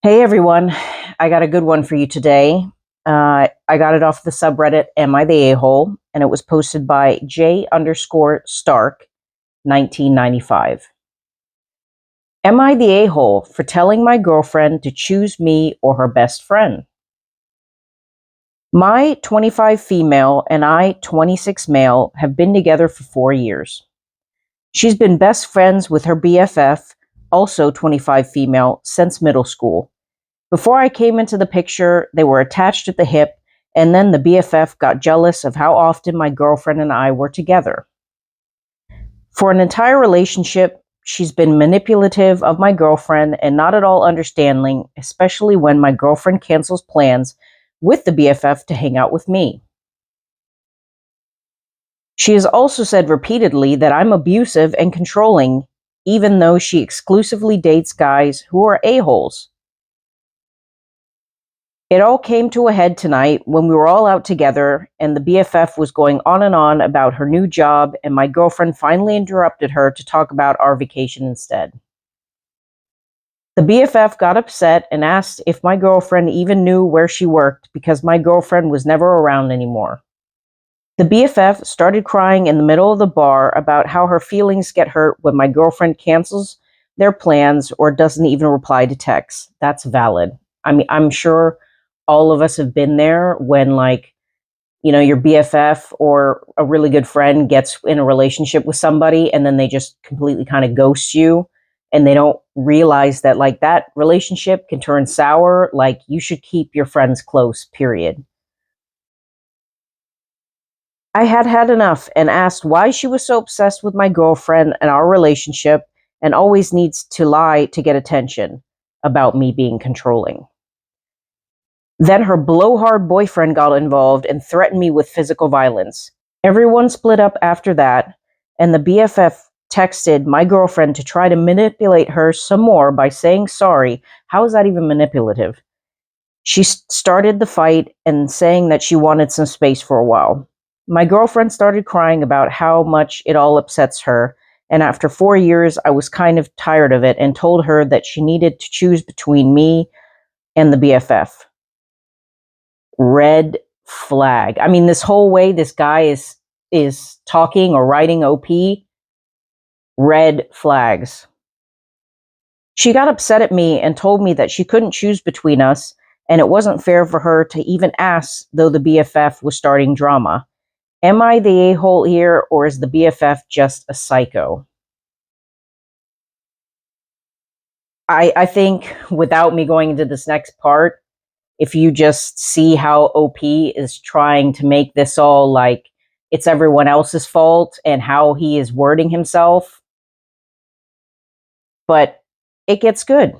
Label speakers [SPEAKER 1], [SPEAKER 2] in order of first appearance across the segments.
[SPEAKER 1] Hey everyone, I got a good one for you today. I got it off the subreddit Am I the A-hole? And it was posted by J_Stark 1995. Am I the a-hole for telling my girlfriend to choose me or her best friend? My 25 female and I 26 male have been together for 4 years. She's been best friends with her BFF, also 25 female, since middle school. Before I came into the picture, they were attached at the hip, and then the BFF got jealous of how often my girlfriend and I were together. For an entire relationship, she's been manipulative of my girlfriend and not at all understanding, especially when my girlfriend cancels plans with the BFF to hang out with me. She has also said repeatedly that I'm abusive and controlling, even though she exclusively dates guys who are a-holes. It all came to a head tonight when we were all out together and the BFF was going on and on about her new job, and my girlfriend finally interrupted her to talk about our vacation instead. The BFF got upset and asked if my girlfriend even knew where she worked because my girlfriend was never around anymore. The BFF started crying in the middle of the bar about how her feelings get hurt when my girlfriend cancels their plans or doesn't even reply to texts. That's valid. I mean, I'm sure all of us have been there when, like, your BFF or a really good friend gets in a relationship with somebody and then they just completely kind of ghost you and they don't realize that, like, that relationship can turn sour. Like, you should keep your friends close, period. I had had enough and asked why she was so obsessed with my girlfriend and our relationship and always needs to lie to get attention about me being controlling. Then her blowhard boyfriend got involved and threatened me with physical violence. Everyone split up after that, and the BFF texted my girlfriend to try to manipulate her some more by saying sorry. How is that even manipulative? She started the fight and saying that she wanted some space for a while. My girlfriend started crying about how much it all upsets her, and after 4 years, I was kind of tired of it and told her that she needed to choose between me and the BFF. Red flag. I mean, this whole way this guy is talking or writing OP, red flags. She got upset at me and told me that she couldn't choose between us, and it wasn't fair for her to even ask, though the BFF was starting drama. Am I the a-hole here, or is the BFF just a psycho? I think, without me going into this next part, if you just see how OP is trying to make this all like it's everyone else's fault and how he is wording himself, but it gets good.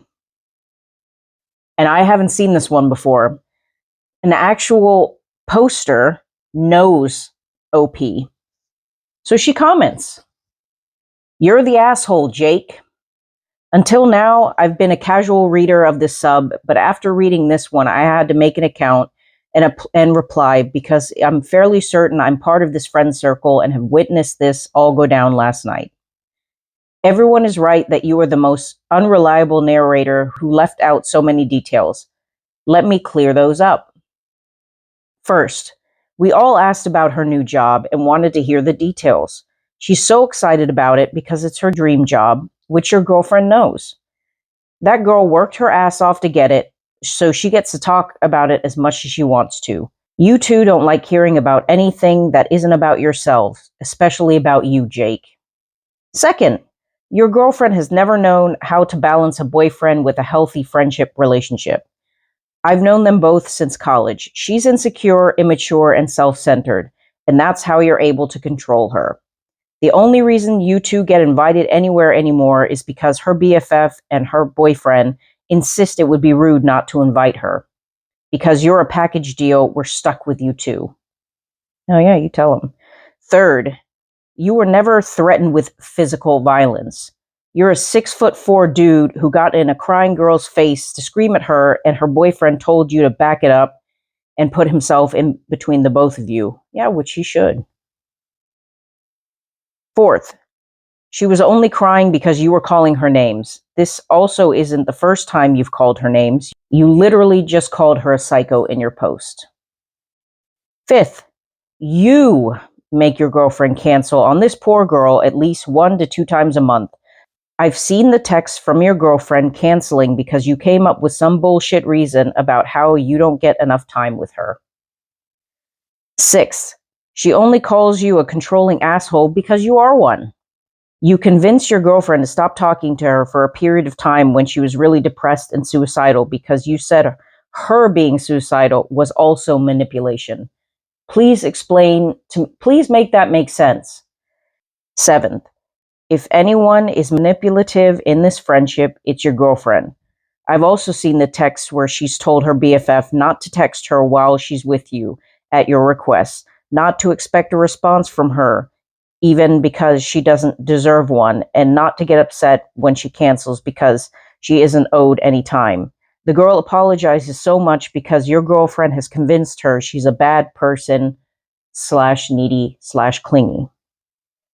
[SPEAKER 1] And I haven't seen this one before. An actual poster knows OP. So she comments, "You're the asshole, Jake. Until now, I've been a casual reader of this sub, but after reading this one, I had to make an account and reply because I'm fairly certain I'm part of this friend circle and have witnessed this all go down last night. Everyone is right that you are the most unreliable narrator who left out so many details. Let me clear those up. First, we all asked about her new job and wanted to hear the details. She's so excited about it because it's her dream job, which your girlfriend knows. That girl worked her ass off to get it, so she gets to talk about it as much as she wants to. You two don't like hearing about anything that isn't about yourselves, especially about you, Jake. Second, your girlfriend has never known how to balance a boyfriend with a healthy friendship relationship. I've known them both since college. She's insecure, immature, and self-centered, and that's how you're able to control her. The only reason you two get invited anywhere anymore is because her BFF and her boyfriend insist it would be rude not to invite her. Because you're a package deal, we're stuck with you two." Oh yeah, you tell them. Third, you were never threatened with physical violence. You're a 6'4" dude who got in a crying girl's face to scream at her, and her boyfriend told you to back it up and put himself in between the both of you. Yeah, which he should. Fourth, She was only crying because you were calling her names. This also isn't the first time you've called her names. You literally just called her a psycho in your post. 5th, you make your girlfriend cancel on this poor girl at least 1 to 2 times a month. I've seen the texts from your girlfriend canceling because you came up with some bullshit reason about how you don't get enough time with her. 6th, she only calls you a controlling asshole because you are one. You convinced your girlfriend to stop talking to her for a period of time when she was really depressed and suicidal because you said her being suicidal was also manipulation. Please make that make sense. 7th, if anyone is manipulative in this friendship, it's your girlfriend. I've also seen the texts where she's told her BFF not to text her while she's with you at your request, not to expect a response from her, even because she doesn't deserve one, and not to get upset when she cancels because she isn't owed any time. The girl apologizes so much because your girlfriend has convinced her she's a bad person / needy / clingy.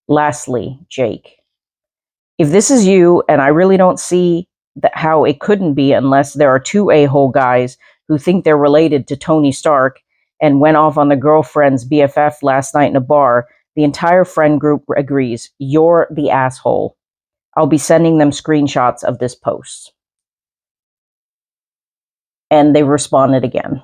[SPEAKER 1] Lastly, Jake. If this is you, and I really don't see how it couldn't be unless there are 2 a-hole guys who think they're related to Tony Stark and went off on the girlfriend's BFF last night in a bar, the entire friend group agrees you're the asshole. I'll be sending them screenshots of this post. And they responded again.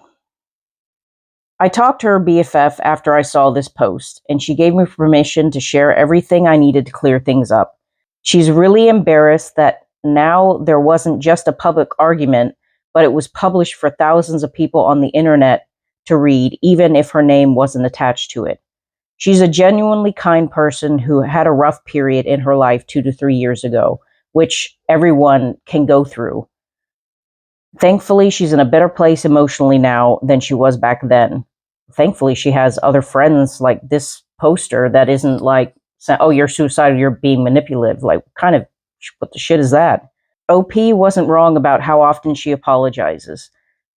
[SPEAKER 1] I talked to her BFF after I saw this post, and she gave me permission to share everything I needed to clear things up. She's really embarrassed that now there wasn't just a public argument, but it was published for thousands of people on the internet to read, even if her name wasn't attached to it. She's a genuinely kind person who had a rough period in her life 2 to 3 years ago, which everyone can go through. Thankfully, she's in a better place emotionally now than she was back then. Thankfully, she has other friends like this poster that isn't like, oh, you're suicidal, you're being manipulative. Like, what the shit is that? OP wasn't wrong about how often she apologizes,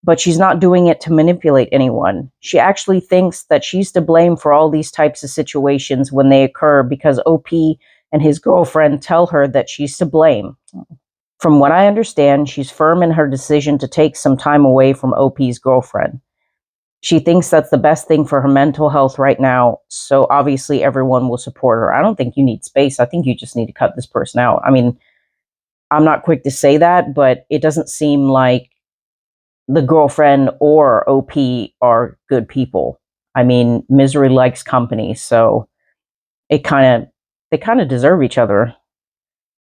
[SPEAKER 1] but she's not doing it to manipulate anyone. She actually thinks that she's to blame for all these types of situations when they occur because OP and his girlfriend tell her that she's to blame. From what I understand, she's firm in her decision to take some time away from OP's girlfriend. She thinks that's the best thing for her mental health right now, so obviously everyone will support her. I don't think you need space. I think you just need to cut this person out. I mean, I'm not quick to say that, but it doesn't seem like the girlfriend or OP are good people. I mean, misery likes company, so they kind of deserve each other.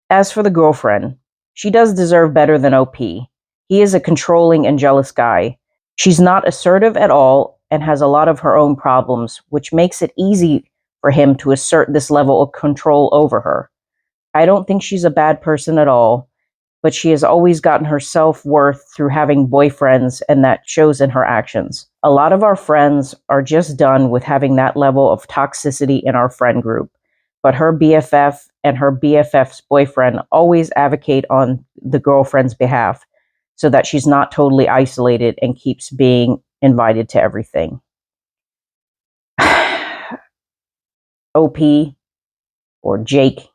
[SPEAKER 1] As for the girlfriend, she does deserve better than OP. He is a controlling and jealous guy. She's not assertive at all and has a lot of her own problems, which makes it easy for him to assert this level of control over her. I don't think she's a bad person at all, but she has always gotten her self-worth through having boyfriends, and that shows in her actions. A lot of our friends are just done with having that level of toxicity in our friend group, but her BFF and her BFF's boyfriend always advocate on the girlfriend's behalf so that she's not totally isolated and keeps being invited to everything. OP or Jake,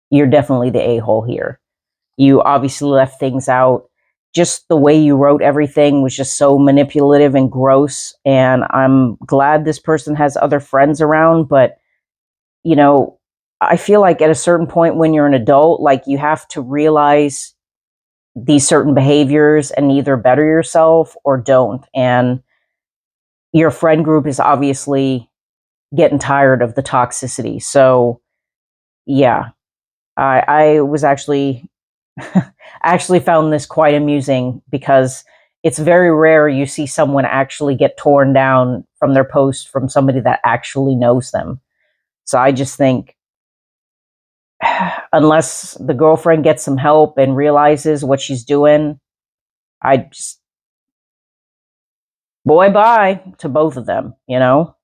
[SPEAKER 1] you're definitely the a-hole here. You obviously left things out. Just the way you wrote everything was just so manipulative and gross, and I'm glad this person has other friends around, but, you know, I feel like at a certain point when you're an adult, like, you have to realize these certain behaviors and either better yourself or don't. And your friend group is obviously getting tired of the toxicity. So, yeah, I was actually found this quite amusing because it's very rare you see someone actually get torn down from their post from somebody that actually knows them. So I just think, unless the girlfriend gets some help and realizes what she's doing, boy bye to both of them, you know?